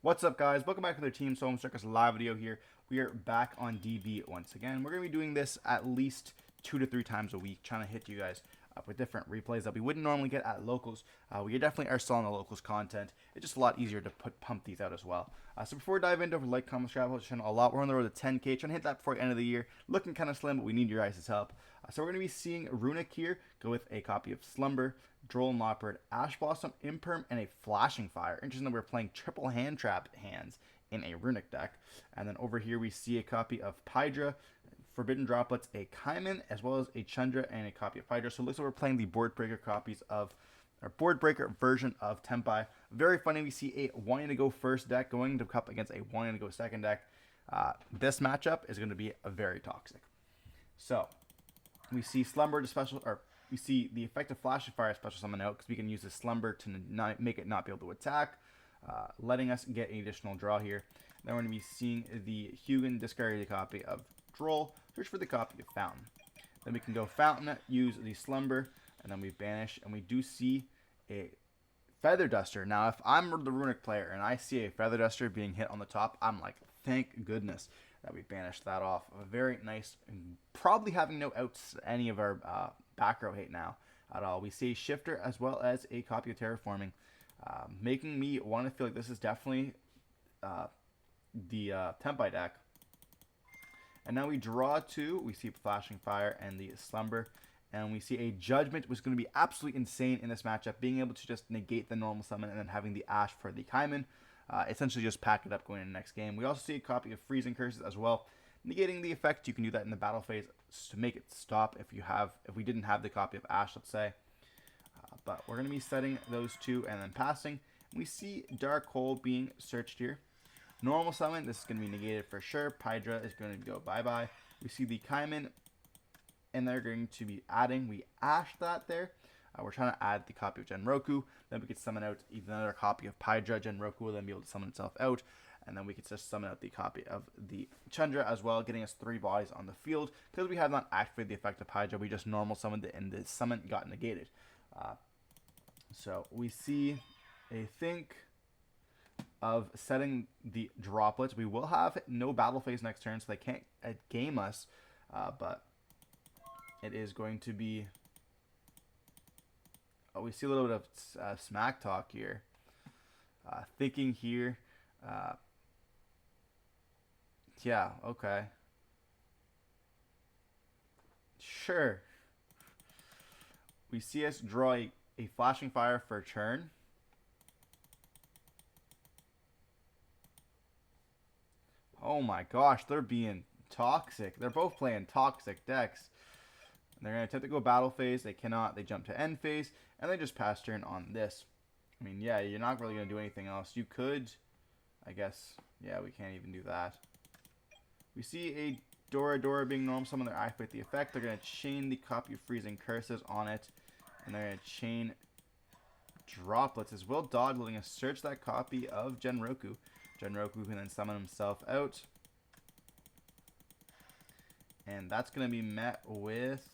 What's up, guys? Welcome back to their Team Solemn Circus live video here. We are back on DB once again. We're going to be doing this at least 2 to 3 times a week, trying to hit you guys up with different replays that we wouldn't normally get at locals. We definitely are still on the locals content. It's just a lot easier to pump these out as well. So before we dive into it, like, comment, subscribe, helps the channel a lot. We're on the road to 10K, trying to hit that before the end of the year. Looking kind of slim, but we need your guys' help. So we're going to be seeing Runick here go with a copy of Slumber, Droll and Leopard, Ash Blossom, Imperm, and a Flashing Fire. Interesting that we're playing triple hand trap hands in a Runick deck. And then over here we see a copy of Pydra, Forbidden Droplets, a Kaiman, as well as a Chandra and a copy of Pydra. So it looks like we're playing the board breaker copies of our board breaker version of Tenpai. Very funny, we see a wanting to go first deck going to cup against a wanting to go second deck. This matchup is going to be very toxic. So we see Slumber to special, or we see the effect of Flashing Fire special summon out because we can use the Slumber to make it not be able to attack, letting us get an additional draw here. Then we're going to be seeing the Hugin discard a copy of Droll, search for the copy of Fountain. Then we can go Fountain, use the Slumber, and then we banish, and we do see a Feather Duster. Now, if I'm the Runick player and I see a Feather Duster being hit on the top, I'm like, thank goodness that we banished that off. A very nice, probably having no outs any of our back row hate now at all. We see a Shifter as well as a copy of Terraforming, making me want to feel like this is definitely the Tenpai deck. And now we draw 2. We see Flashing Fire and the Slumber. And we see a Judgment, which is going to be absolutely insane in this matchup. Being able to just negate the normal summon and then having the Ash for the Kaiman. Essentially just pack it up going into the next game. We also see a copy of Freezing Curses as well. Negating the effect, you can do that in the battle phase to make it stop if we didn't have the copy of Ash, let's say. But we're going to be setting those 2 and then passing. We see Dark Hole being searched here. Normal summon, this is going to be negated for sure. Pydra is going to go bye-bye. We see the Kaiman, and they're going to be adding. We Ash that there. We're trying to add the copy of Genroku. Then we could summon out even another copy of Pydra. Genroku will then be able to summon itself out. And then we could just summon out the copy of the Chandra as well, getting us 3 bodies on the field. Because we have not activated the effect of Pydra, we just normal summoned it, and the summon got negated. So we see a think of setting the droplets. We will have no battle phase next turn, so they can't game us. But it is going to be... Oh, we see a little bit of smack talk here. Thinking here. Yeah, okay. Sure. We see us draw a Flashing Fire for a turn. Oh my gosh, they're being toxic. They're both playing toxic decks. They're going to attempt to go battle phase. They cannot. They jump to end phase. And they just pass turn on this. I mean, yeah, you're not really going to do anything else. You could, I guess. Yeah, we can't even do that. We see a Dora being normal summon. They're activate the effect. They're going to chain the copy of Freezing Curses on it. And they're going to chain Droplets as well. Dog letting us search that copy of Genroku. Genroku can then summon himself out. And that's going to be met with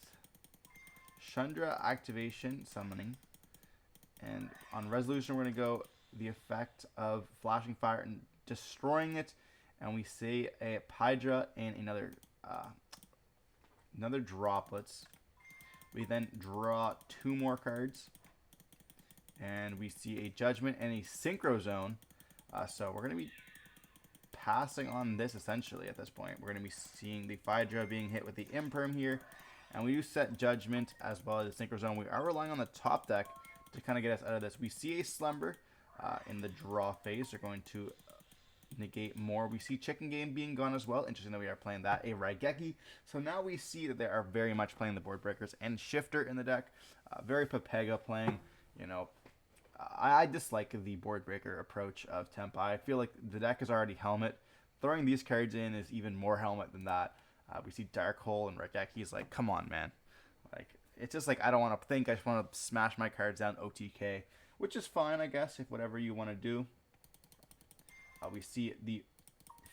Chandra activation summoning. And on resolution, we're going to go the effect of Flashing Fire and destroying it. And we see a Pydra and another Droplets. We then draw 2 more cards. And we see a Judgment and a Synchro Zone. So we're going to be passing on this essentially at this point. We're going to be seeing the Pydra being hit with the Imperm here. And we do set Judgment as well as the Synchro Zone. We are relying on the top deck to kind of get us out of this. We see a Slumber in the draw phase. They're going to negate more. We see Chicken Game being gone as well. Interesting that we are playing that. A Raigeki. So now we see that they are very much playing the board breakers and Shifter in the deck. Very Pepega playing, you know. I dislike the board breaker approach of Tenpai. I feel like the deck is already Helmet. Throwing these cards in is even more Helmet than that. We see Dark Hole and Raigeki. Like, come on, man. Like, it's just like I don't want to think. I just want to smash my cards down OTK, which is fine, I guess, if whatever you want to do. We see the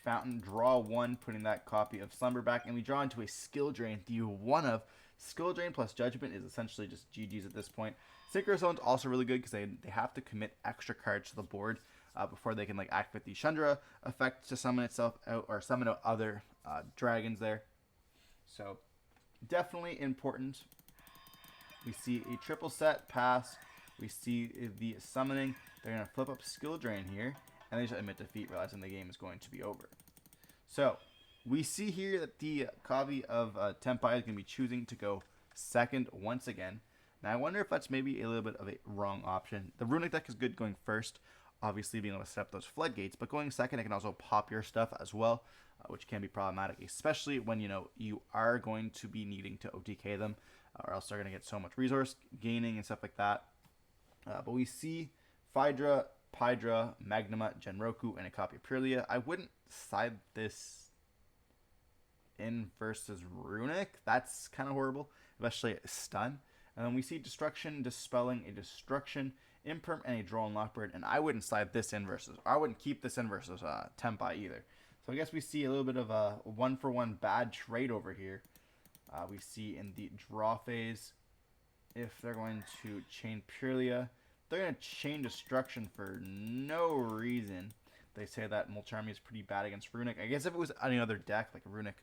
Fountain draw 1, putting that copy of Slumber back, and we draw into a Skill Drain. The one of Skill Drain plus Judgment is essentially just GG's at this point. Synchro Zone's also really good because they have to commit extra cards to the board. before they can like activate the Chandra effect to summon itself out or summon out other dragons there. So definitely important. We see a triple set pass. We see the summoning. They're going to flip up skill drain here, and they just admit defeat, realizing the game is going to be over. So we see here that the copy of Tenpai is going to be choosing to go second once again. Now I wonder if that's maybe a little bit of a wrong option. The Runick deck is good going first, obviously being able to set up those floodgates, but going second, it can also pop your stuff as well, which can be problematic, especially when you are going to be needing to OTK them, or else they're going to get so much resource gaining and stuff like that. But we see Phaedra, Pydra, Magnuma, Genroku, and a copy of Purlia. I wouldn't side this in versus Runick. That's kind of horrible, especially a stun. And then we see Destruction, Dispelling, a Destruction, Imperm, and a Draw and Lockbird. And I wouldn't slide this in versus, I wouldn't keep this in versus Tenpai either. So I guess we see a little bit of a 1-for-1 bad trade over here. We see in the draw phase, if they're going to chain Purlia, they're going to chain Destruction for no reason. They say that Molcharmi is pretty bad against Runick. I guess if it was any other deck, like a Runick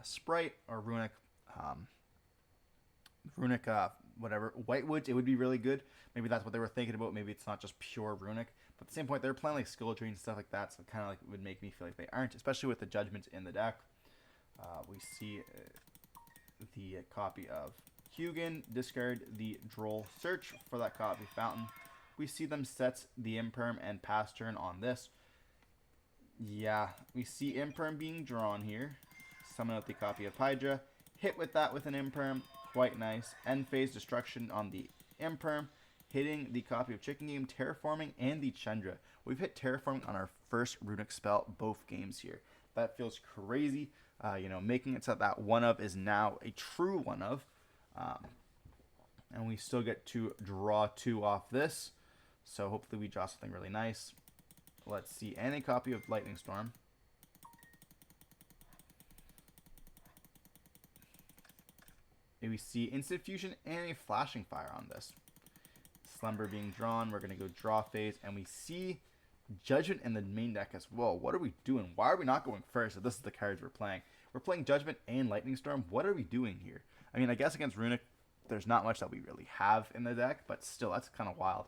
Sprite or Runick whatever, Whitewoods, it would be really good. Maybe that's what they were thinking about. Maybe it's not just pure Runick. But at the same point, they're playing like skill trees and stuff like that, so it kind of like would make me feel like they aren't, especially with the judgments in the deck. We see the copy of Hugin discard the Droll, search for that copy Fountain. We see them set the Imperm and pass turn on this. Yeah, we see Imperm being drawn here. Summon out the copy of Hydra. Hit with that with an Imperm. Quite nice. End phase Destruction on the Imperm. Hitting the copy of Chicken Game, Terraforming, and the Chandra. We've hit Terraforming on our first Runick spell both games here. That feels crazy. Making it so that one of is now a true one of. And we still get to draw 2 off this. So hopefully we draw something really nice. Let's see. And a copy of Lightning Storm. And we see Instant Fusion and a Flashing Fire on this. Slumber being drawn. We're going to go draw phase. And we see Judgment in the main deck as well. What are we doing? Why are we not going first if this is the cards we're playing? We're playing Judgment and Lightning Storm. What are we doing here? I mean, I guess against Runick, there's not much that we really have in the deck, but still, that's kind of wild.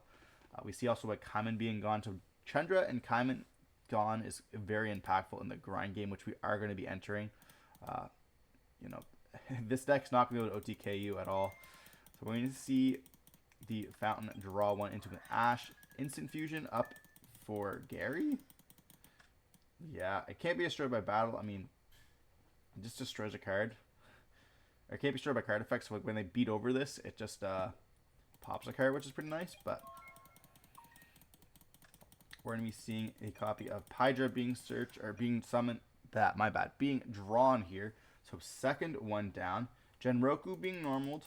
We see also like Kaiman being gone to Chandra, and Kaiman gone is very impactful in the grind game, which we are going to be entering. This deck's not going to be able to OTK you at all. So we're going to see the Fountain draw 1 into an Ash. Instant Fusion up for Gary. Yeah, it can't be destroyed by battle. I mean, it just destroys a card. Or it can't be destroyed by card effects. So like when they beat over this, it just pops a card, which is pretty nice. But we're going to be seeing a copy of Pydra being searched or being summoned. Being drawn here. So second one down. Genroku being normaled.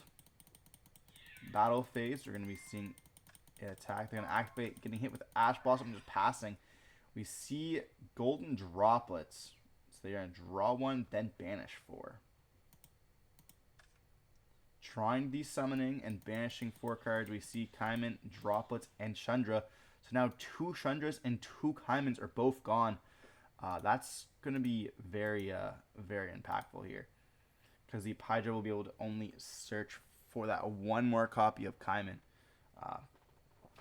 Battle phase. We're going to be seeing an attack. They're going to activate, getting hit with Ash Blossom and just passing. We see Golden Droplets. So they're going to draw 1, then banish 4. Trying desummoning and banishing 4 cards. We see Kaiman, Droplets, and Chandra. So now 2 Chandras and 2 Kaimans are both gone. That's going to be very, very impactful here. Because the Pydra will be able to only search for that one more copy of Kaiman.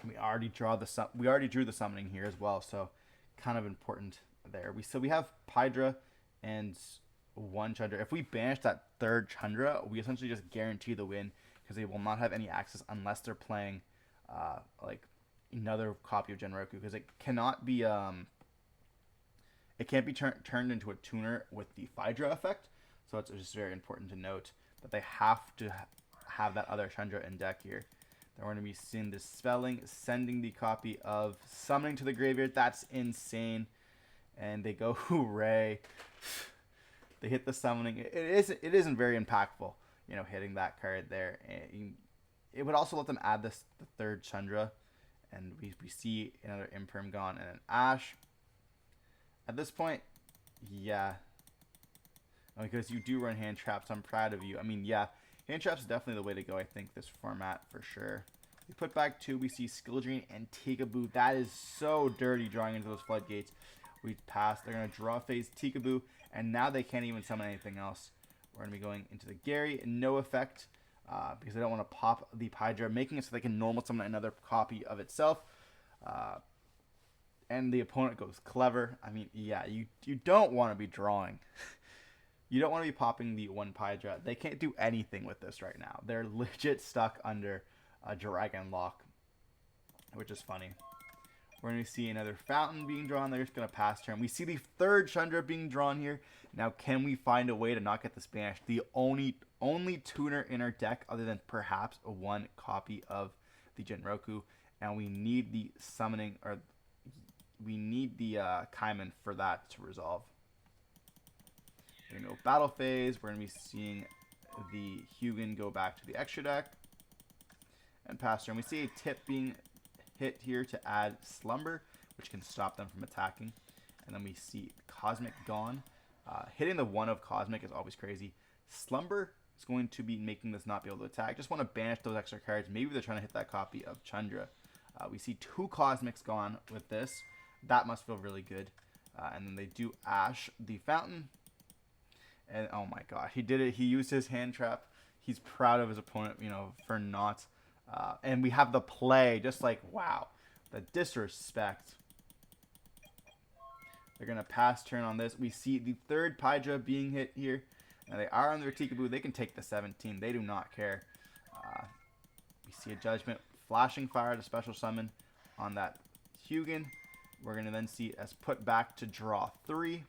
We already drew the summoning here as well, so kind of important there. We have Pydra and 1 Chandra. If we banish that 3rd Chandra, we essentially just guarantee the win because they will not have any access unless they're playing like another copy of Genroku, because it cannot be it can't be turned into a tuner with the Phaedra effect. So it's just very important to note that they have to have that other Chandra in deck here. Then we're going to be seeing Dispelling, sending the copy of Summoning to the graveyard. That's insane. And they go, hooray. They hit the Summoning. It isn't very impactful, hitting that card there. And it would also let them add the 3rd Chandra. And we see another Imperm gone and an Ash. At this point, yeah. Because you do run hand traps, I'm proud of you. I mean, yeah, hand traps is definitely the way to go, I think, this format for sure. We put back 2. We see Skill Drain and Tikaboo. That is so dirty drawing into those floodgates. We pass. They're going to draw phase Tikaboo. And now they can't even summon anything else. We're going to be going into the Gary. No effect. Because they don't want to pop the Pydra. Making it so they can normal summon another copy of itself. And the opponent goes clever. I mean, yeah, you don't want to be drawing. You don't want to be popping the 1 Pydra. They can't do anything with this right now. They're legit stuck under a Dragon Lock, which is funny. We're going to see another Fountain being drawn. They're just going to pass turn. We see the 3rd Chandra being drawn here. Now, can we find a way to not get this banished? The only tuner in our deck, other than perhaps a 1 copy of the Genroku, and we need the summoning, or we need the Kaiman for that to resolve. We're going to go battle phase. We're going to be seeing the Hugin go back to the extra deck and pass turn. We see a tip being hit here to add Slumber, which can stop them from attacking. And then we see Cosmic gone. Hitting the 1 of Cosmic is always crazy. Slumber is going to be making this not be able to attack. Just want to banish those extra cards. Maybe they're trying to hit that copy of Chandra. We see 2 Cosmics gone with this. That must feel really good. And then they do Ash the Fountain. And oh my god, he did it. He used his hand trap. He's proud of his opponent, you know, for not. And we have the play, just like, wow, the disrespect. They're going to pass turn on this. We see the 3rd Pydra being hit here. Now they are on their Tikaboo. They can take the 17. They do not care. We see a Judgment. Flashing Fire to special summon on that Hugin. We're going to then see us put back to draw 3.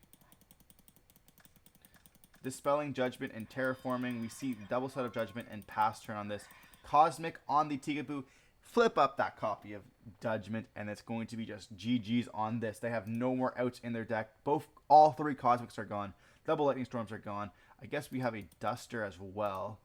Dispelling Judgment and Terraforming. We see double set of Judgment and pass turn on this. Cosmic on the Tikaboo. Flip up that copy of Judgment, and it's going to be just GG's on this. They have no more outs in their deck. All 3 Cosmics are gone. Double Lightning Storms are gone. I guess we have a Duster as well,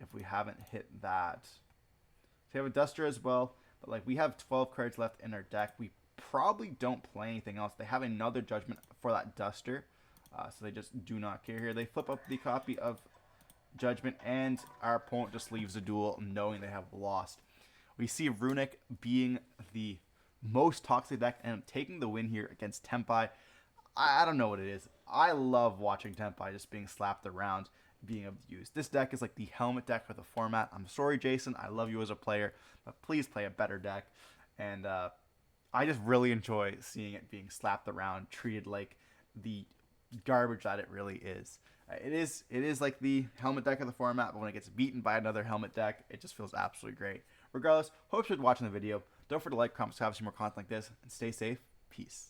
if we haven't hit that. So we have a Duster as well, but like we have 12 cards left in our deck. We probably don't play anything else. They have another Judgment for that Duster. So they just do not care here. They flip up the copy of Judgment, and our opponent just leaves the duel knowing they have lost. We see Runick being the most toxic deck and taking the win here against Tenpai. I don't know what it is. I love watching Tenpai just being slapped around, being abused. This deck is like the helmet deck for the format. I'm sorry, Jason. I love you as a player, but please play a better deck. And I just really enjoy seeing it being slapped around, treated like the garbage that it really is. It is like the helmet deck of the format, but when it gets beaten by another helmet deck, it just feels absolutely great. Regardless, hope you're watching the video. Don't forget to like, comment, subscribe for more content like this, and stay safe. Peace.